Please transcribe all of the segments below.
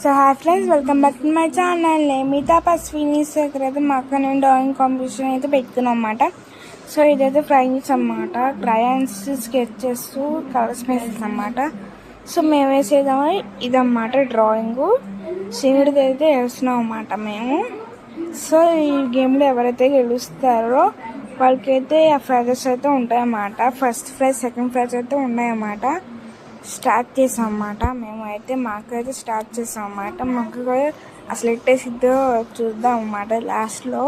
So hi friends, welcome back to my channel. మిగతా పస్విని అయితే మా అక్క నేను డ్రాయింగ్ కాంపిటీషన్ అయితే పెట్టుకున్నాం అన్నమాట. సో ఇదైతే ఫ్రైన్స్ అన్నమాట, క్రయాన్స్, స్కెచెస్, కలర్స్ పెన్సిల్స్ అన్నమాట. సో మేము వేసేదామో ఇదన్నమాట డ్రాయింగ్. శివుడిది అయితే వేస్తున్నాం అన్నమాట మేము. సో ఈ గేమ్లో ఎవరైతే గెలుస్తారో వాళ్ళకైతే ఆ ప్రైజెస్ అయితే ఉంటాయన్నమాట. ఫస్ట్ ప్రైజ్, సెకండ్ ప్రైజ్ అయితే ఉన్నాయన్నమాట. స్టార్ట్ చేసాం అన్నమాట. మేము అయితే మాకైతే స్టార్ట్ చేసాం అన్నమాట. మాకు అసలు ఎట్టేసిద్దో చూద్దాం అన్నమాట లాస్ట్లో.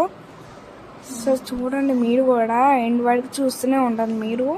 సో చూడండి, మీరు కూడా ఎండ్ వరకు చూస్తూనే ఉంటారు మీరు.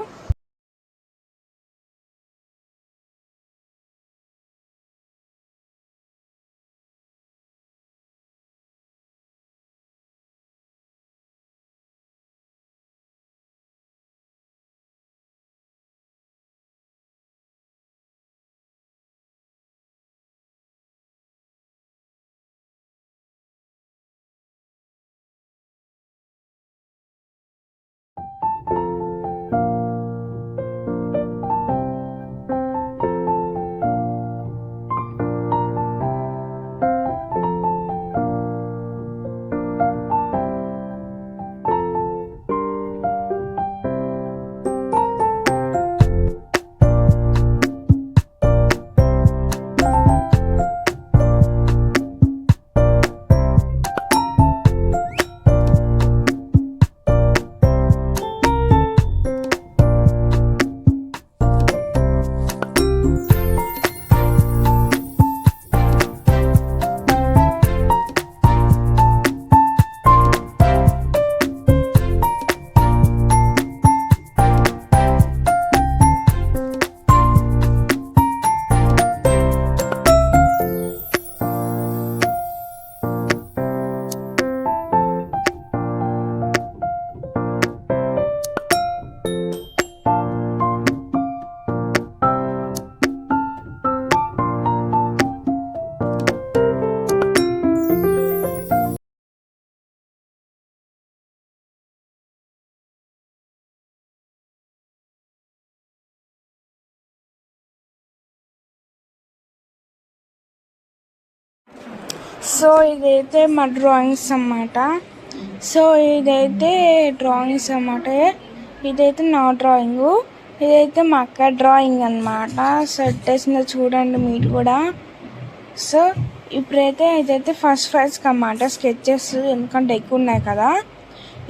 సో ఇదైతే మా డ్రాయింగ్స్ అన్నమాట. సో ఇదైతే డ్రాయింగ్స్ అన్నమాట. ఇదైతే నా డ్రాయింగ్, ఇదైతే మా అక్క డ్రాయింగ్ అన్నమాట. సెట్ వేసిందో చూడండి మీరు కూడా. సో ఇప్పుడైతే ఇదైతే ఫస్ట్ ప్రైజ్కి అన్నమాట స్కెచెస్, ఎందుకంటే ఎక్కువ ఉన్నాయి కదా.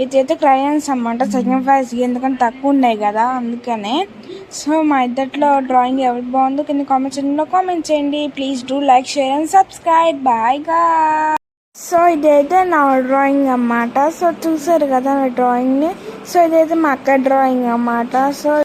ఇదైతే క్రయాన్స్ అన్నమాట సెకండ్ ప్రైజ్, ఎందుకంటే తక్కువ ఉన్నాయి కదా అందుకనే. సో మా ఇద్దరిలో డ్రాయింగ్ ఎవరికి బాగుందో కింద కామెంట్ సెక్షన్లో కామెంట్ చేయండి. Please do like, share and subscribe. Bye గా. సో ఇదైతే నా డ్రాయింగ్ అన్నమాట. సో చూసారు కదా నా డ్రాయింగ్ని. సో ఇదైతే మా అక్క డ్రాయింగ్ అన్నమాట. సో